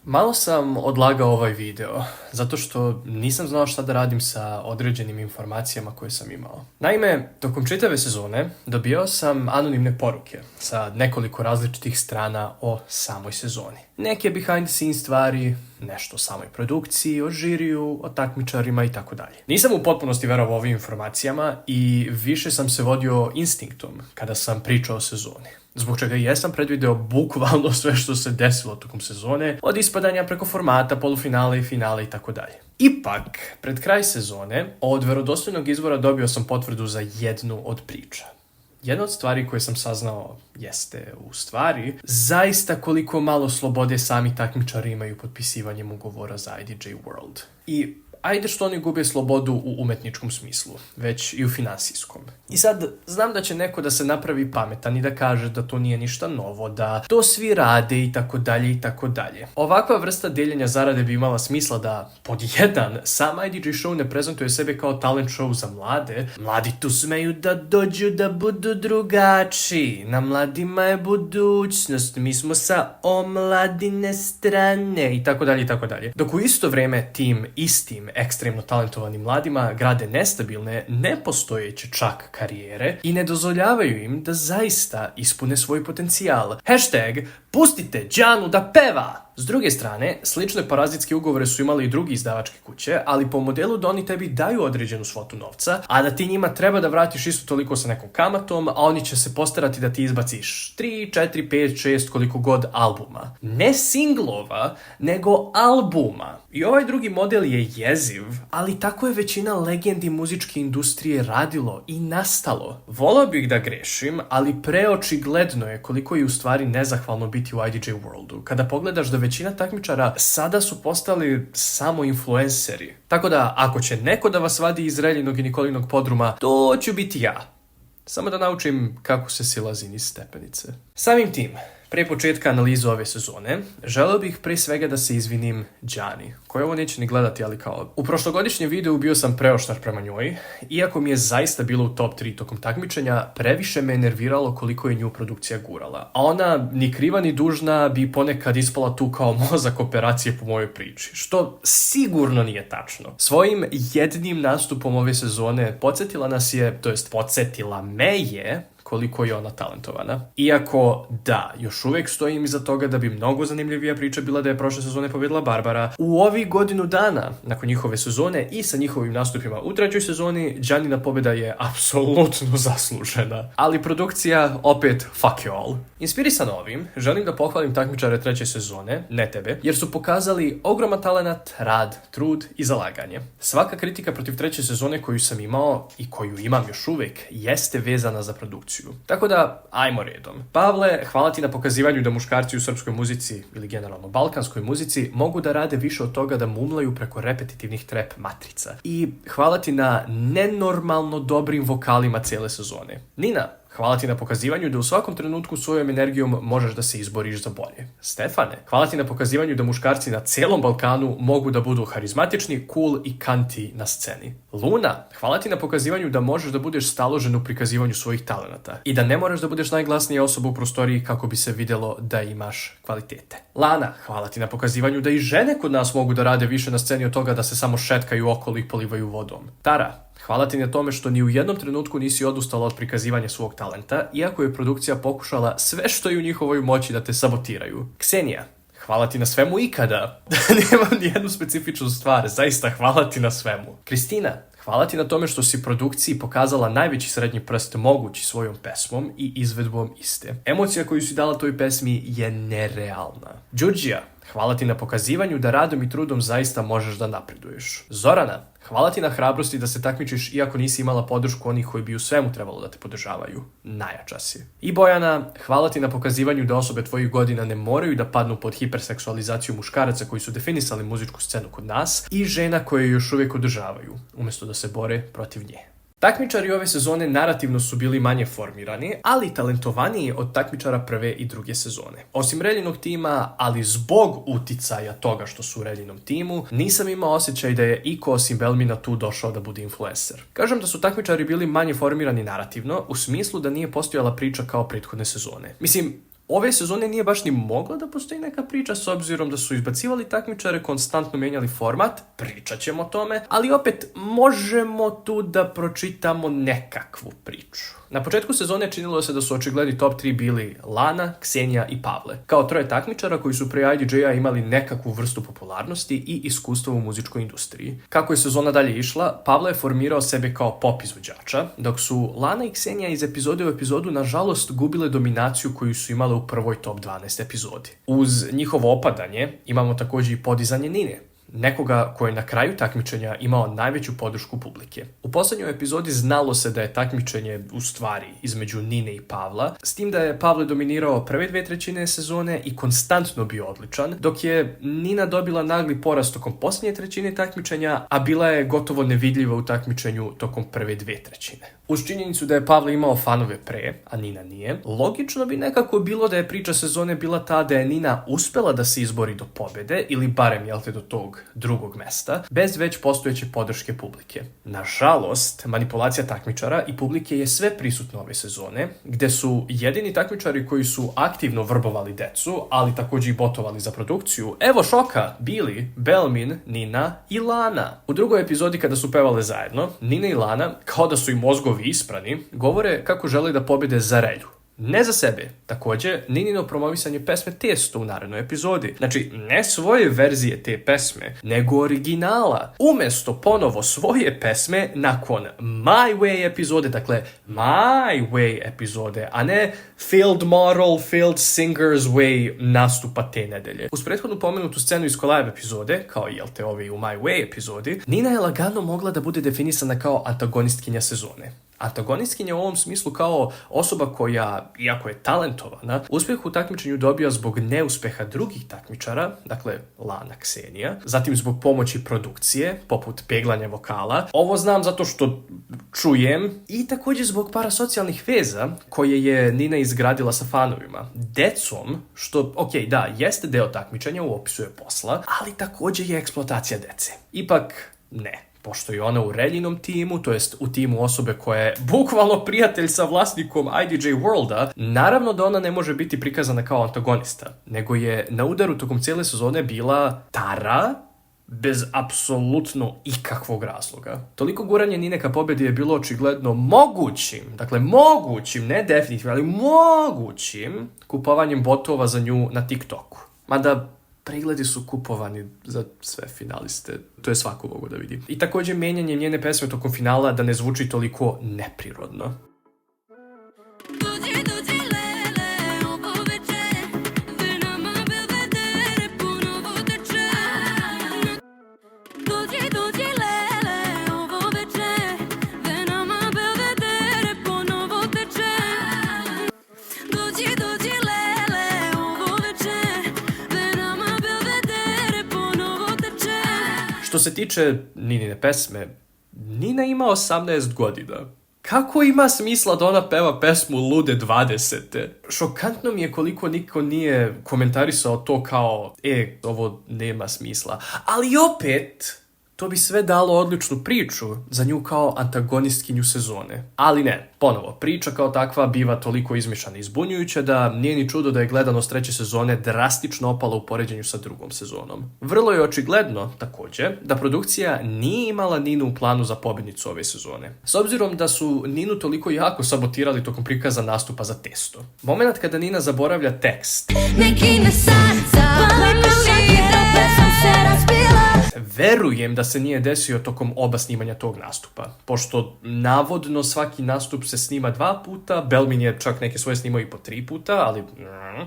Malo sam odlagao ovaj video, zato što nisam znao šta da radim sa određenim informacijama koje sam imao. Naime, tokom čitave sezone dobijao sam anonimne poruke sa nekoliko različitih strana o samoj sezoni. Neke behind the scenes stvari, nešto o samoj produkciji, o žiriju, o takmičarima i tako dalje. Nisam u potpunosti verovao ovim informacijama i više sam se vodio instinktom kada sam pričao o sezoni. Zbog čega jesam predvideo bukvalno sve što se desilo tokom sezone, od ispadanja preko formata, polufinale i finale i tako dalje. Ipak, pred kraj sezone, od verodostojnog izvora dobio sam potvrdu za jednu od priča. Jedna od stvari koje sam saznao jeste u stvari zaista koliko malo slobode sami takmičari imaju potpisivanjem ugovora za IDJ World. I ajde što oni gube slobodu u umetničkom smislu, već i u finansijskom. I sad, znam da će neko da se napravi pametan i da kaže da to nije ništa novo, da to svi rade i tako dalje i tako dalje. Ovakva vrsta deljenja zarade bi imala smisla da, pod jedan, sam IDJ show ne prezentuje sebe kao talent show za mlade. Mladi tu smeju da dođu da budu drugačiji. Na mladima je budućnost, mi smo sa omladine strane i tako dalje i tako dalje. Dok u isto vreme tim istim ekstremno talentovanim mladima grade nestabilne, nepostojeće čak karijere i ne dozvoljavaju im da zaista ispune svoj potencijal. Hashtag pustite Đanu da peva! S druge strane, slične parazitske ugovore su imali i drugi izdavačke kuće, ali po modelu da oni tebi daju određenu svotu novca, a da ti njima treba da vratiš isto toliko sa nekom kamatom, a oni će se postarati da ti izbaciš 3, 4, 5, 6, koliko god albuma. Ne singlova, nego albuma. I ovaj drugi model je jeziv, ali tako je većina legendi muzičke industrije radilo i nastalo. Volao bih da grešim, ali preočigledno je koliko je u stvari nezahvalno biti u IDJ Worldu. Kada pogledaš da većina takmičara sada su postali samo influenceri. Tako da, ako će neko da vas vadi iz Reljinog i Nikolinog podruma, to ću biti ja. Samo da naučim kako se silazi niz stepenice. Samim tim, pre početka analize ove sezone, želeo bih pre svega da se izvinim Đani, koja ovo neće ni gledati, ali kao... U prošlogodišnjem videu bio sam preoštar prema njoj, iako mi je zaista bilo u top 3 tokom takmičenja, previše me nerviralo koliko je nju produkcija gurala. A ona, ni kriva ni dužna, bi ponekad ispala tu kao mozak operacije po mojoj priči, što sigurno nije tačno. Svojim jednim nastupom ove sezone podsjetila nas je, to jest podsjetila me je, koliko je ona talentovana. Iako, da, još uvijek stojim iza toga da bi mnogo zanimljivija priča bila da je prošle sezone pobjedila Barbara. U ovih godinu dana, nakon njihove sezone i sa njihovim nastupima u trećoj sezoni, Đanina pobjeda je apsolutno zaslužena. Ali produkcija, opet, fuck you all. Inspirisan ovim, želim da pohvalim takmičare treće sezone, ne tebe, jer su pokazali ogroman talenat, rad, trud i zalaganje. Svaka kritika protiv treće sezone koju sam imao i koju imam još uvijek, jeste vezana za produkciju. Tako da, ajmo redom. Pavle, hvala ti na pokazivanju da muškarci u srpskoj muzici ili generalno balkanskoj muzici mogu da rade više od toga da mumlaju preko repetitivnih trap matrica. I hvala ti na nenormalno dobrim vokalima cijele sezone. Nina, hvala ti na pokazivanju da u svakom trenutku svojom energijom možeš da se izboriš za bolje. Stefane, hvala ti na pokazivanju da muškarci na cijelom Balkanu mogu da budu harizmatični, cool i kanti na sceni. Luna, hvala ti na pokazivanju da možeš da budeš staložen u prikazivanju svojih talenata i da ne moraš da budeš najglasnija osoba u prostoriji kako bi se vidjelo da imaš kvalitete. Lana, hvala ti na pokazivanju da i žene kod nas mogu da rade više na sceni od toga da se samo šetkaju okolo i polivaju vodom. Tara, hvala ti na tome što ni u jednom trenutku nisi odustala od prikazivanja svog talenta, iako je produkcija pokušala sve što je u njihovoj moći da te sabotiraju. Ksenija, hvala ti na svemu ikada. Nemam nijednu specifičnu stvar, zaista hvala ti na svemu. Kristina, hvala ti na tome što si produkciji pokazala najveći srednji prst mogući svojom pesmom i izvedbom iste. Emocija koju si dala toj pesmi je nerealna. Đurđija, hvala ti na pokazivanju da radom i trudom zaista možeš da napreduješ. Zorana, hvala ti na hrabrosti da se takmičiš iako nisi imala podršku onih koji bi u svemu trebalo da te podržavaju. Najjača si. I Bojana, hvala ti na pokazivanju da osobe tvojih godina ne moraju da padnu pod hiperseksualizaciju muškaraca koji su definisali muzičku scenu kod nas i žena koje još uvijek održavaju, umjesto da se bore protiv nje. Takmičari ove sezone narativno su bili manje formirani, ali talentovaniji od takmičara prve i druge sezone. Osim Reljinog tima, ali zbog uticaja toga što su u Reljinom timu, nisam imao osjećaj da je iko osim Belmina tu došao da bude influencer. Kažem da su takmičari bili manje formirani narativno, u smislu da nije postojala priča kao prethodne sezone. Mislim, Ove sezone nije baš ni mogla da postoji neka priča s obzirom da su izbacivali takmičare, konstantno mijenjali format, pričat ćemo o tome, ali opet možemo tu da pročitamo nekakvu priču. Na početku sezone činilo se da su očigledni top 3 bili Lana, Ksenija i Pavle, kao troje takmičara koji su pre IDJ-a imali nekakvu vrstu popularnosti i iskustva u muzičkoj industriji. Kako je sezona dalje išla, Pavle je formirao sebe kao pop izvođača, dok su Lana i Ksenija iz epizode u epizodu nažalost gubile dominaciju koju su imale u prvoj top 12 epizodi. Uz njihovo opadanje imamo također i podizanje Nine, nekoga koji je na kraju takmičenja imao najveću podršku publike. U posljednjoj epizodi znalo se da je takmičenje u stvari između Nine i Pavla, s tim da je Pavle dominirao prve 2/3 sezone i konstantno bio odličan, dok je Nina dobila nagli porast tokom posljednje trećine takmičenja, a bila je gotovo nevidljiva u takmičenju tokom prve 2/3. Uz činjenicu da je Pavle imao fanove pre, a Nina nije, logično bi nekako bilo da je priča sezone bila ta da je Nina uspela da se izbori do pobjede, ili barem, do tog drugog mesta, bez već postojeće podrške publike. Nažalost, manipulacija takmičara i publike je sve prisutna ove sezone, gde su jedini takmičari koji su aktivno vrbovali decu, ali također i botovali za produkciju, evo šoka, bili Belmin, Nina i Lana. U drugoj epizodi kada su pevale zajedno, Nina i Lana, kao da su im mozgovi isprani, govore kako žele da pobjede za relju. Ne za sebe. Također, Ninino promovisanje pesme Testo u narednoj epizodi. Znači, ne svoje verzije te pesme, nego originala. Umjesto ponovo svoje pesme nakon My Way epizode, dakle, My Way epizode, a ne Field Model, Field Singers Way nastupa te nedelje. Uz prethodnu pomenutu scenu iz Collab epizode, kao i ovi u My Way epizodi, Nina je lagano mogla da bude definisana kao antagonistkinja sezone. Antagonistkinja u ovom smislu kao osoba koja, iako je talentovana, uspjeh u takmičenju dobija zbog neuspeha drugih takmičara, dakle Lana, Ksenija, zatim zbog pomoći produkcije, poput peglanja vokala. Ovo znam zato što čujem, i također zbog parasocijalnih veza koje je Nina izgradila sa fanovima. Decom, što, jeste deo takmičenja u opisu je posla, ali također je eksploatacija dece. Ipak, ne. Pošto je ona u reljinom timu, to jest u timu osobe koja je bukvalno prijatelj sa vlasnikom IDJ Worlda, naravno da ona ne može biti prikazana kao antagonista, nego je na udaru tokom cijele sezone bila Tara, bez apsolutno ikakvog razloga. Toliko guranje Nine ka pobjedi je bilo očigledno mogućim, ne definitivno, ali mogućim kupovanjem botova za nju na TikToku. Mada pregledi su kupovani za sve finaliste. To je svako mogu da vidi. I također mijenjanje njene pesme tokom finala da ne zvuči toliko neprirodno. Što se tiče Ninine pesme, Nina ima 18 godina. Kako ima smisla da ona peva pesmu Lude 20. Šokantno mi je koliko niko nije komentarisao to kao, ovo nema smisla. Ali opet, to bi sve dalo odličnu priču za nju kao antagonistkinju sezone. Ali ne, ponovo, priča kao takva biva toliko izmišljena i zbunjujuća da nije ni čudo da je gledanost treće sezone drastično opala u poređenju sa drugom sezonom. Vrlo je očigledno, također, da produkcija nije imala Ninu u planu za pobjednicu ove sezone. S obzirom da su Ninu toliko jako sabotirali tokom prikaza nastupa za Testo. Moment kada Nina zaboravlja tekst. Verujem da se nije desio tokom oba snimanja tog nastupa, pošto navodno svaki nastup se snima 2 puta, Belmin je čak neke svoje snimao i po 3 puta, ali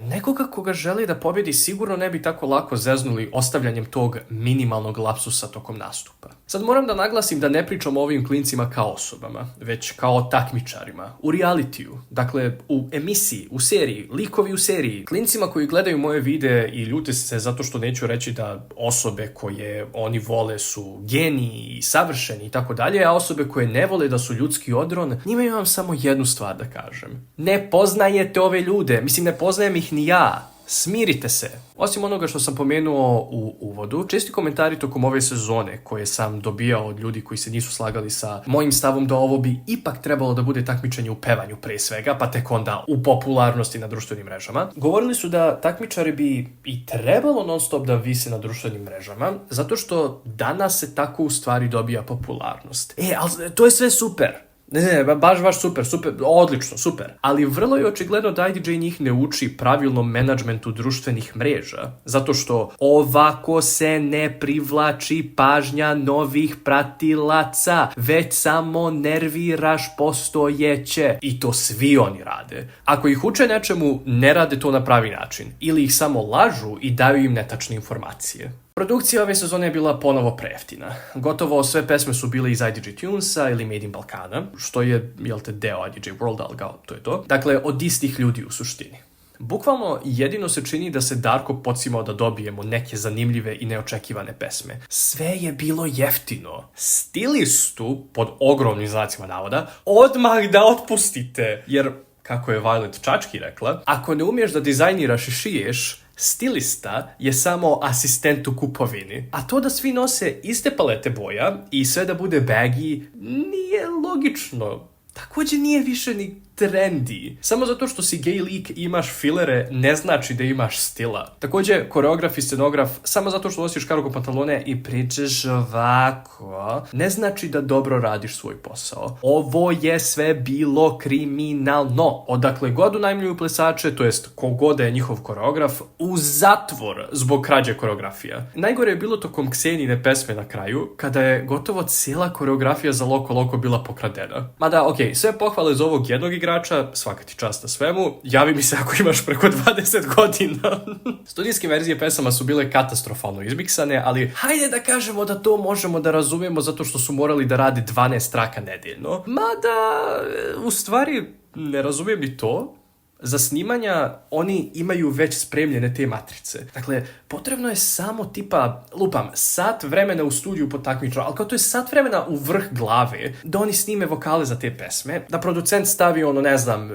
nekoga koga želi da pobjedi sigurno ne bi tako lako zeznuli ostavljanjem tog minimalnog lapsusa tokom nastupa. Sad moram da naglasim da ne pričam o ovim klincima kao osobama, već kao takmičarima, u realitiju, dakle u emisiji, u seriji, likovi u seriji, klincima koji gledaju moje videe i ljute se zato što neću reći da osobe koje oni vole su geniji i savršeni i tako dalje, a osobe koje ne vole da su ljudski odron, njima imam samo jednu stvar da kažem. Ne poznajete ove ljude, mislim ne poznajem ih ni ja. Smirite se. Osim onoga što sam pomenuo u uvodu, česti komentari tokom ove sezone koje sam dobijao od ljudi koji se nisu slagali sa mojim stavom da ovo bi ipak trebalo da bude takmičenje u pevanju pre svega, pa tek onda u popularnosti na društvenim mrežama. Govorili su da takmičari bi i trebalo non stop da vise na društvenim mrežama, zato što danas se tako u stvari dobija popularnost. Ali to je sve super. Ne, baš super, odlično, super. Ali vrlo je očigledno da IDJ njih ne uči pravilnom menadžmentu društvenih mreža, zato što ovako se ne privlači pažnja novih pratilaca, već samo nerviraš postojeće. I to svi oni rade. Ako ih uče nečemu, ne rade to na pravi način. Ili ih samo lažu i daju im netačne informacije. Produkcija ove sezone je bila ponovo prejeftina. Gotovo sve pesme su bile iz IDJ Tunesa ili Made in Balkana, što je, deo IDJ World, ali to je to. Dakle, od istih ljudi u suštini. Bukvalno jedino se čini da se Darko pocimao da dobijemo neke zanimljive i neočekivane pesme. Sve je bilo jeftino. Stilistu, pod ogromnim znacima navoda, odmah da otpustite. Jer, kako je Violet Čački rekla, ako ne umiješ da dizajniraš i šiješ, stilista je samo asistent u kupovini. A to da svi nose iste palete boja i sve da bude baggy nije logično. Također nije više ni trendy. Samo zato što si gay lik i imaš filere ne znači da imaš stila. Također, koreograf i scenograf, samo zato što nosiš kargo pantalone i pričaš ovako, ne znači da dobro radiš svoj posao. Ovo je sve bilo kriminalno. Odakle god unajmljuju plesače, to jest kogod je njihov koreograf, u zatvor zbog krađe koreografija. Najgore je bilo tokom Ksenine pesme na kraju, kada je gotovo cijela koreografija za Loko Loko bila pokradena. Mada, sve pohvale za ovog jednog igrača, svaka ti čast na svemu, javi mi se ako imaš preko 20 godina. Studijske verzije pesama su bile katastrofalno izmiksane, ali hajde da kažemo da to možemo da razumijemo zato što su morali da rade 12 traka nedeljno. Mada, u stvari, ne razumijem ni to. Za snimanja oni imaju već spremljene te matrice. Dakle, potrebno je samo tipa, sat vremena u studiju po takmičenju, ali kao to je sat vremena u vrh glave da oni snime vokale za te pesme, da producent stavi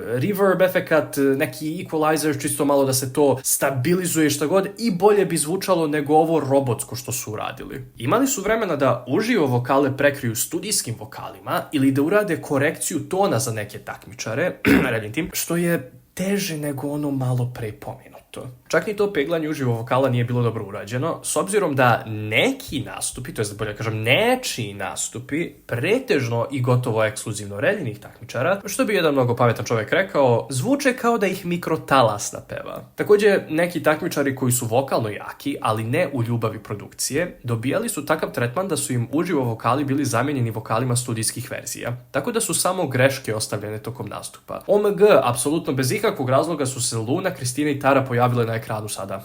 reverb efekat, neki equalizer, čisto malo da se to stabilizuje šta god i bolje bi zvučalo nego ovo robotsko što su uradili. Imali su vremena da uživo vokale prekriju studijskim vokalima ili da urade korekciju tona za neke takmičare, što je teže nego ono malo pre pomenuto. Čak ni to peglanje uživo vokala nije bilo dobro urađeno, s obzirom da neki nastupi, to je bolje kažem nečiji nastupi, pretežno i gotovo ekskluzivno reljenih takmičara, što bi jedan mnogo pametan čovjek rekao, zvuče kao da ih mikrotalas napeva. Također, neki takmičari koji su vokalno jaki, ali ne u ljubavi produkcije, dobijali su takav tretman da su im uživo vokali bili zamijenjeni vokalima studijskih verzija, tako da su samo greške ostavljene tokom nastupa. OMG, apsolutno bez ikakvog razloga su se Luna, Kristina i Tara pojavile na ekranu sada.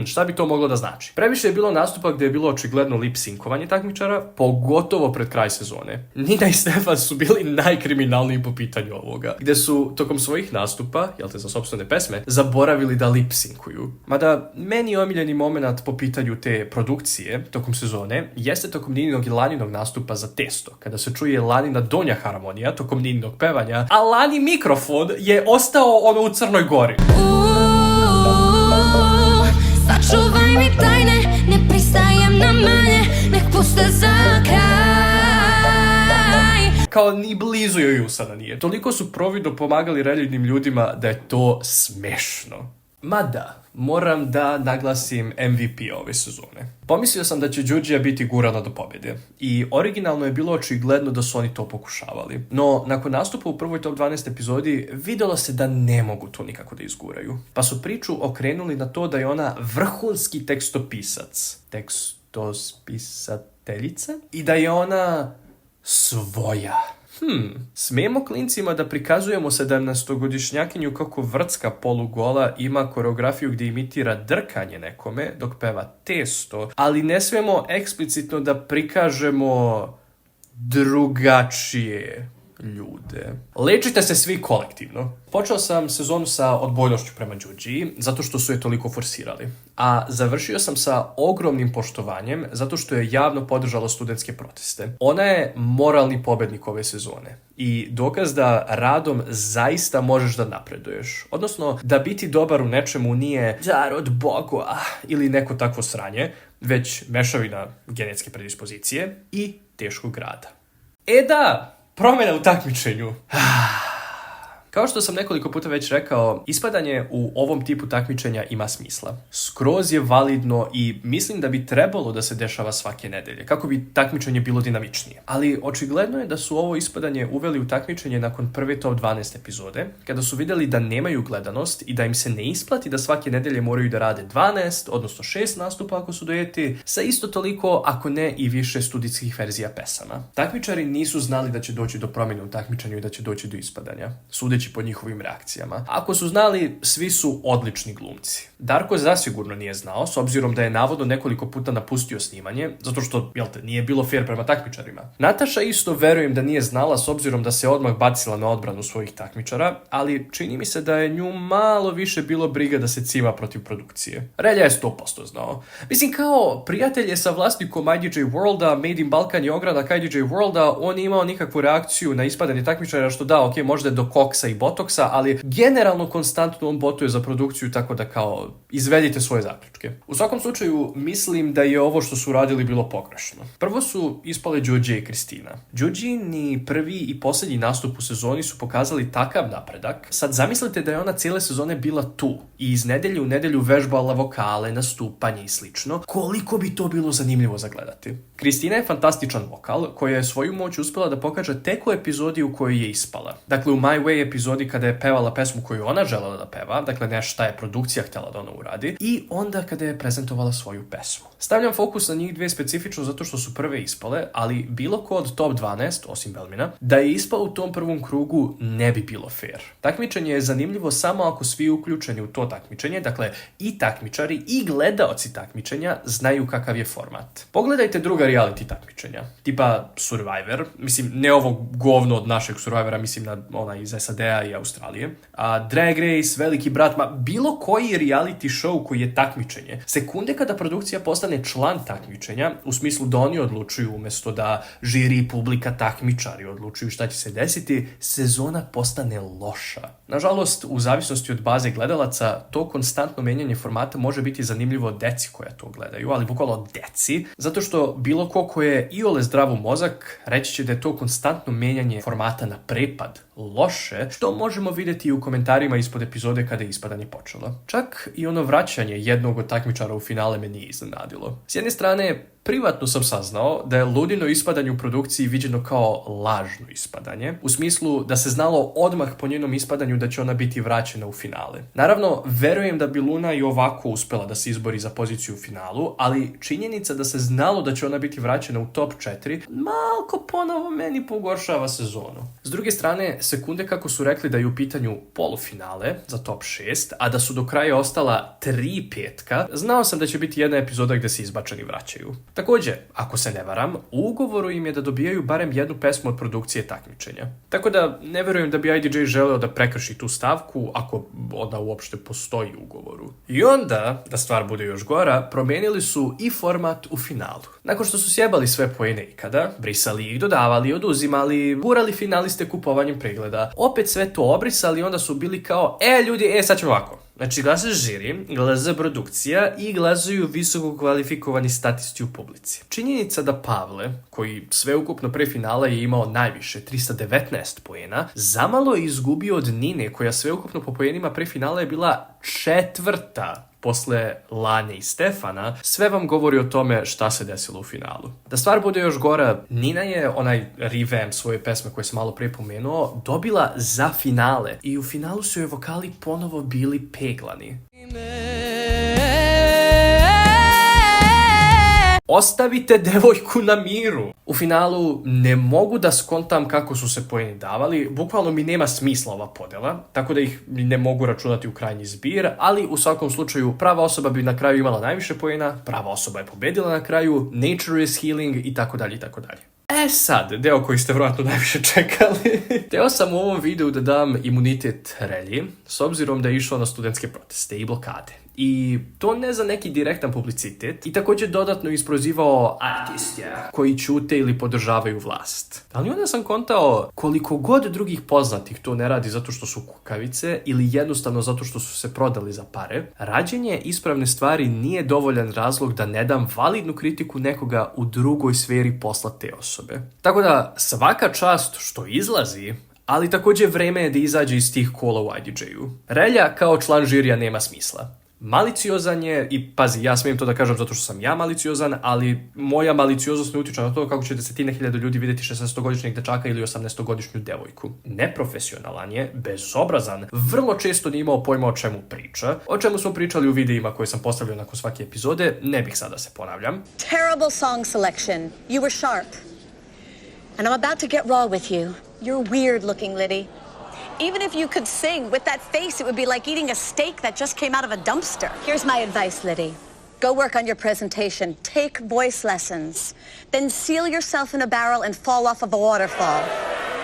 Šta bi to moglo da znači? Previše je bilo nastupa gdje je bilo očigledno lip-sinkovanje takmičara, pogotovo pred kraj sezone. Nina i Stefan su bili najkriminalniji po pitanju ovoga, gdje su tokom svojih nastupa, za sopstvene pesme, zaboravili da lip-sinkuju. Mada, meni omiljeni moment po pitanju te produkcije tokom sezone jeste tokom Nininog i Laninog nastupa za Testo, kada se čuje Lanina donja harmonija tokom Nininog pevanja, a Lani mikrofon je ostao u Crnoj Gori. Sačuvaj mi tajne, ne pristajem na manje, nek puste za kraj. Kao ni blizu joj usana nije. Toliko su providno pomagali reljivnim ljudima da je to smešno. Mada, moram da naglasim MVP ove sezone. Pomislio sam da će Đurđija biti gurana do pobjede i originalno je bilo očigledno da su oni to pokušavali. No, nakon nastupa u prvoj top 12 epizodi vidjelo se da ne mogu to nikako da izguraju. Pa su priču okrenuli na to da je ona vrhunski tekstopisac. Tekstospisateljica? I da je ona svoja. Smijemo klincima da prikazujemo 17-godišnjakinju kako vrcka polugola ima koreografiju gdje imitira drkanje nekome dok peva Testo, ali ne smijemo eksplicitno da prikažemo drugačije ljude. Lečite se svi kolektivno. Počeo sam sezonu sa odbojnošću prema Đurđiji, zato što su je toliko forsirali. A završio sam sa ogromnim poštovanjem, zato što je javno podržala studentske proteste. Ona je moralni pobednik ove sezone. I dokaz da radom zaista možeš da napreduješ. Odnosno, da biti dobar u nečemu nije dar od Boga ili neko takvo sranje, već mešavina genetske predispozicije i teškog rada. Da, promjena u takmičenju. Kao što sam nekoliko puta već rekao, ispadanje u ovom tipu takmičenja ima smisla. Skroz je validno i mislim da bi trebalo da se dešava svake nedelje, kako bi takmičenje bilo dinamičnije. Ali očigledno je da su ovo ispadanje uveli u takmičenje nakon prve top 12 epizode, kada su vidjeli da nemaju gledanost i da im se ne isplati da svake nedelje moraju da rade 12, odnosno 6 nastupa ako su dojeti, sa isto toliko, ako ne i više studijskih verzija pesama. Takmičari nisu znali da će doći do promjene u takmičenju i da će doći do ispadanja, sudeći po njihovim reakcijama. Ako su znali, svi su odlični glumci. Darko zasigurno nije znao, s obzirom da je navodno nekoliko puta napustio snimanje, zato što, nije bilo fair prema takmičarima. Nataša isto verujem da nije znala, s obzirom da se odmah bacila na odbranu svojih takmičara, ali čini mi se da je nju malo više bilo briga da se cima protiv produkcije. Relja je 100% znao. Mislim, kao prijatelj je sa vlasnikom IDJ Worlda, Made in Balkan i ogranak IDJ Worlda, on nije imao nikakvu reakciju na ispadanje takmičara, što da, ok, možda je do koksa i botoksa, ali generalno konstantno on botuje za produkciju, tako da kao izvedite svoje zaključke. U svakom slučaju, mislim da je ovo što su radili bilo pogrešno. Prvo su ispale Đurđe i Kristina. Đurđini prvi i posljednji nastup u sezoni su pokazali takav napredak. Sad zamislite da je ona cijele sezone bila tu i iz nedelje u nedelju vežbala vokale, nastupanje i slično. Koliko bi to bilo zanimljivo za gledati. Kristina je fantastičan vokal koja je svoju moć uspjela da pokaže tek u epizodi u kojoj je ispala. Dakle, u My Way epizodi kada je pevala pesmu koju ona želela da peva, dakle ne šta je produkcija htjela da ona uradi, i onda kada je prezentovala svoju pesmu. Stavljam fokus na njih dvije specifično zato što su prve ispale, ali bilo ko od top 12, osim Belmina, da je ispao u tom prvom krugu ne bi bilo fair. Takmičenje je zanimljivo samo ako svi uključeni u to takmičenje, dakle i takmičari i gledaoci takmičenja znaju kakav je format. Pogledajte druga reality takmičenja, tipa Survivor, mislim ne ovo govno od našeg Survivora, mislim na ona iz SAD-a i Australije, a Drag Race, Veliki brat, bilo koji reality show koji je takmičenje. Sekunde kada produkcija postane član takmičenja, u smislu da oni odlučuju umjesto da žiri, publika, takmičari odlučuju šta će se desiti, sezona postane loša. Nažalost, u zavisnosti od baze gledalaca, to konstantno menjanje formata može biti zanimljivo deci koja to gledaju, ali bukvalno deci, zato što bilo ko je iole zdrav u mozak, reći će da je to konstantno menjanje formata na prepad loše, što možemo vidjeti i u komentarima ispod epizode kada je ispadanje počelo. Čak i ono vraćanje jednog od takmičara u finale me nije iznenadilo. S jedne strane, privatno sam saznao da je Ludino ispadanje u produkciji viđeno kao lažno ispadanje, u smislu da se znalo odmah po njenom ispadanju da će ona biti vraćena u finale. Naravno, verujem da bi Luna i ovako uspela da se izbori za poziciju u finalu, ali činjenica da se znalo da će ona biti vraćena u top 4 malko ponovo meni pogoršava sezonu. S druge strane, sekunde kako su rekli da je u pitanju polufinale za top 6, a da su do kraja ostala 3 petka, znao sam da će biti jedna epizoda gdje se izbačeni vraćaju. Također, ako se ne varam, u ugovoru im je da dobijaju barem jednu pesmu od produkcije takmičenja. Tako da ne verujem da bi IDJ želeo da prekrši tu stavku ako ona uopšte postoji u ugovoru. I onda, da stvar bude još gora, promijenili su i format u finalu. Nakon što su sjebali sve poene ikada, brisali ih, dodavali, oduzimali, gurali finaliste kupovanjem pregleda, opet sve to obrisali, onda su bili kao, ljudi, sad ćemo ovako. Znači, glasa žiri, glasa produkcija i glasaju visoko kvalifikovani statisti u publici. Činjenica da Pavle, koji sveukupno pre finala je imao najviše, 319 poena, zamalo je izgubio od Nine, koja sveukupno po poenima pre finala je bila 4. posle Lane i Stefana, sve vam govori o tome šta se desilo u finalu. Da stvar bude još gora, Nina je onaj revamp svoje pesme koje sam malo prije pomenuo, dobila za finale i u finalu su joj vokali ponovo bili peglani. Ostavite devojku na miru! U finalu ne mogu da skontam kako su se poeni davali, bukvalno mi nema smisla ova podela, tako da ih ne mogu računati u krajnji zbir, ali u svakom slučaju prava osoba bi na kraju imala najviše poena, prava osoba je pobedila na kraju, nature is healing i tako dalje i tako dalje. sad, deo koji ste vjerojatno najviše čekali. Teo sam u ovom videu da dam imunitet Relji, s obzirom da je išao na studentske proteste i blokade. I to ne za neki direktan publicitet. I također dodatno isprozivao artiste koji ćute ili podržavaju vlast. Ali onda sam kontao koliko god drugih poznatih to ne radi zato što su kukavice ili jednostavno zato što su se prodali za pare, rađenje ispravne stvari nije dovoljan razlog da ne dam validnu kritiku nekoga u drugoj sferi posla te osobe. Tako da svaka čast što izlazi, ali također vreme je da izađe iz tih kola u IDJ-u. Relja kao član žirija nema smisla. Maliciozan je, i pazi, ja smijem to da kažem zato što sam ja maliciozan, ali moja malicioznost ne utječe na to kako će desetine hiljada ljudi vidjeti 16-godišnjeg dečaka ili 18-godišnju devojku. Neprofesionalan je, bezobrazan, vrlo često nije imao pojma o čemu priča, o čemu smo pričali u videima koje sam postavljao nakon svake epizode, ne bih sada se ponavljam. Terrible song selection. You were sharp. And I'm about to get raw with you. You're weird looking, Liddy. Even if you could sing, with that face, it would be like eating a steak that just came out of a dumpster. Here's my advice, Liddy. Go work on your presentation. Take voice lessons. Then seal yourself in a barrel and fall off of a waterfall.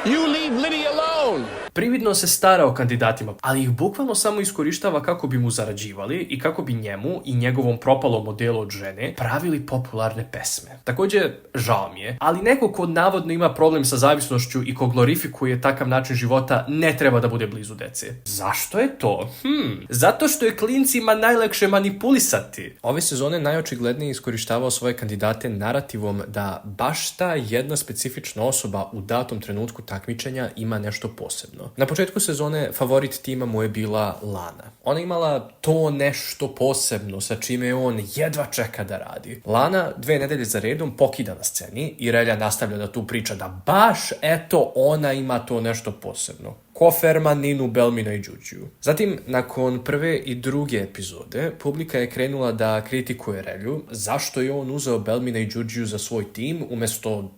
You leave Liddy alone! Prividno se stara o kandidatima, ali ih bukvalno samo iskorištava kako bi mu zarađivali i kako bi njemu i njegovom propalom modelu od žene pravili popularne pesme. Također, žao mi je, ali neko ko navodno ima problem sa zavisnošću i ko glorifikuje takav način života ne treba da bude blizu dece. Zašto je to? Zato što je klincima najlakše manipulisati. Ove sezone najočiglednije iskorištavao svoje kandidate narativom da baš ta jedna specifična osoba u datom trenutku takmičenja ima nešto posebno. Na početku sezone favorit tima mu je bila Lana. Ona imala to nešto posebno sa čime on jedva čeka da radi. Lana 2 nedelje za redom pokida na sceni i Relja nastavlja da tu priča da baš eto ona ima to nešto posebno. Ko Ferman, Ninu, Belmina i Đuđiju. Zatim, nakon prve i druge epizode, publika je krenula da kritikuje Relju zašto je on uzeo Belmina i Đuđiju za svoj tim umjesto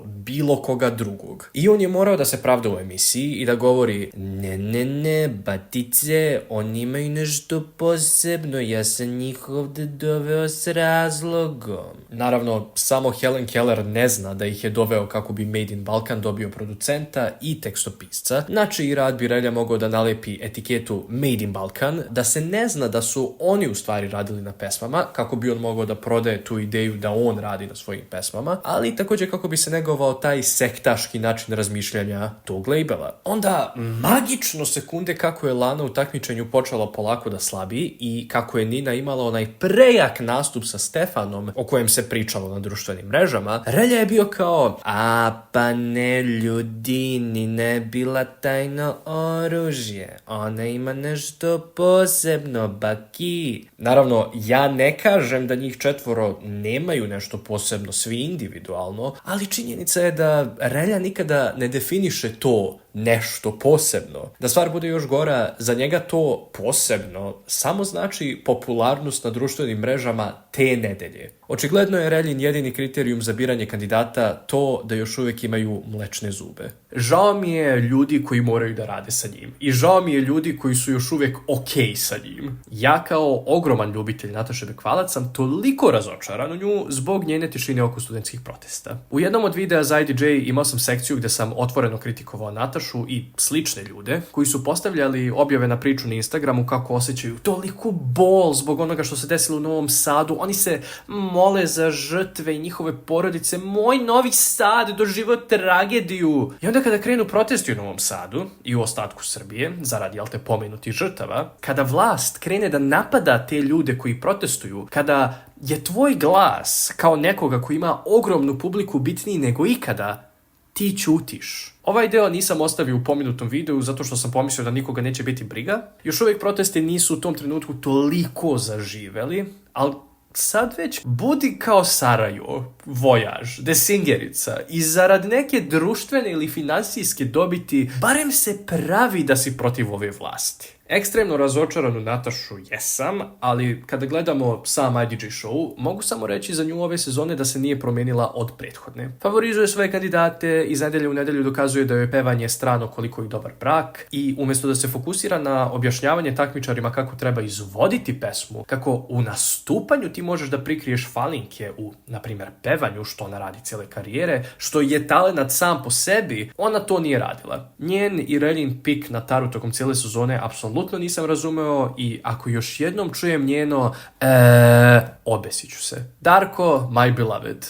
bilo koga drugog. I on je morao da se pravda u emisiji i da govori ne, batice, oni imaju nešto posebno, ja sam njih ovdje doveo s razlogom. Naravno, samo Helen Keller ne zna da ih je doveo kako bi Made in Balkan dobio producenta i tekstopisca, znači i rad bi Relja mogao da nalepi etiketu Made in Balkan, da se ne zna da su oni u stvari radili na pesmama, kako bi on mogao da prodaje tu ideju da on radi na svojim pesmama, ali također kako bi se negovao taj sektaški način razmišljanja tog labela. Onda magično sekunde kako je Lana u takmičenju počela polako da slabi i kako je Nina imala onaj prejak nastup sa Stefanom o kojem se pričalo na društvenim mrežama, Relja je bio kao pa ne ljudi, Nina je bila tajno oružje, ona ima nešto posebno, baki. Naravno, ja ne kažem da njih 4 nemaju nešto posebno, svi individualno, ali činjenica je da Relja nikada ne definiše to nešto posebno. Da stvar bude još gora, za njega to posebno samo znači popularnost na društvenim mrežama te nedelje. Očigledno je Reljin jedini kriterijum za biranje kandidata to da još uvijek imaju mlečne zube. Žao mi je ljudi koji moraju da rade sa njim. I žao mi je ljudi koji su još uvijek okej sa njim. Ja kao ogroman ljubitelj Nataše Bekvalac sam toliko razočaran u nju zbog njene tišine oko studentskih protesta. U jednom od videa za IDJ imao sam sekciju gdje sam otvoreno kritikovao Natašu i slične ljude koji su postavljali objave na priču na Instagramu kako osjećaju toliko bol zbog onoga što se desilo u Novom Sadu. Oni se mole za žrtve i njihove porodice. Moj Novi Sad doživio tragediju. I onda kada krenu protesti u Novom Sadu i u ostatku Srbije, zaradi pomenutih žrtava, kada vlast krene da napada te ljude koji protestuju, kada je tvoj glas kao nekoga koji ima ogromnu publiku bitniji nego ikada, ti ćutiš. Ovaj deo nisam ostavio u pomenutom videu zato što sam pomislio da nikoga neće biti briga. Još uvijek protesti nisu u tom trenutku toliko zaživeli, ali sad već budi kao Sarajevo, Vojaž, Desingerica i zarad neke društvene ili finansijske dobiti barem se pravi da si protiv ove vlasti. Ekstremno razočaran u Natašu jesam, ali kada gledamo sam IDG show, mogu samo reći za nju ove sezone da se nije promijenila od prethodne. Favorizuje svoje kandidate, iz nedelje u nedelju dokazuje da joj pevanje strano koliko je dobar brak i umjesto da se fokusira na objašnjavanje takmičarima kako treba izvoditi pesmu, kako u nastupanju ti možeš da prikriješ falinke u, na primjer, pevanju, što ona radi cijele karijere, što je talenat sam po sebi, ona to nije radila. Njen i Relin pik na Taru tokom cijele sezone apsolutno nisam razumeo i ako još jednom čujem njeno obesit ću se. Darko, my beloved.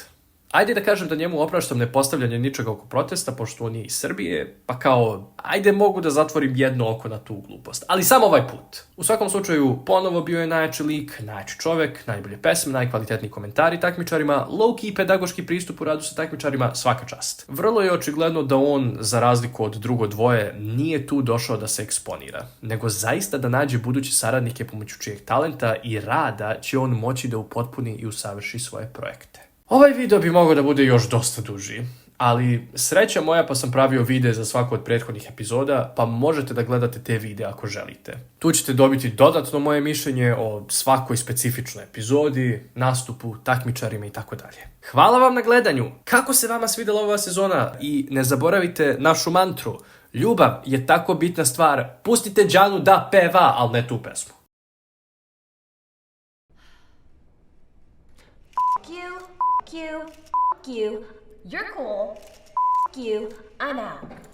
Ajde da kažem da njemu opraštam nepostavljanje ničega oko protesta, pošto on je iz Srbije, pa kao, ajde mogu da zatvorim jedno oko na tu glupost. Ali samo ovaj put. U svakom slučaju, ponovo bio je najjači lik, najjači čovek, najbolje pesme, najkvalitetniji komentari takmičarima, low-key pedagoški pristup u radu sa takmičarima, svaka čast. Vrlo je očigledno da on, za razliku od drugo dvoje, nije tu došao da se eksponira, nego zaista da nađe buduće saradnike pomoću čijeg talenta i rada će on moći da upotpuni i usavrši svoje projekte. Ovaj video bi mogao da bude još dosta duži, ali sreća moja pa sam pravio videe za svaku od prethodnih epizoda, pa možete da gledate te videe ako želite. Tu ćete dobiti dodatno moje mišljenje o svakoj specifičnoj epizodi, nastupu, takmičarima i tako dalje. Hvala vam na gledanju! Kako se vama svidjela ova sezona? I ne zaboravite našu mantru. Ljubav je tako bitna stvar, pustite Đanu da peva, ali ne tu pesmu. You. You're cool. You. I'm out.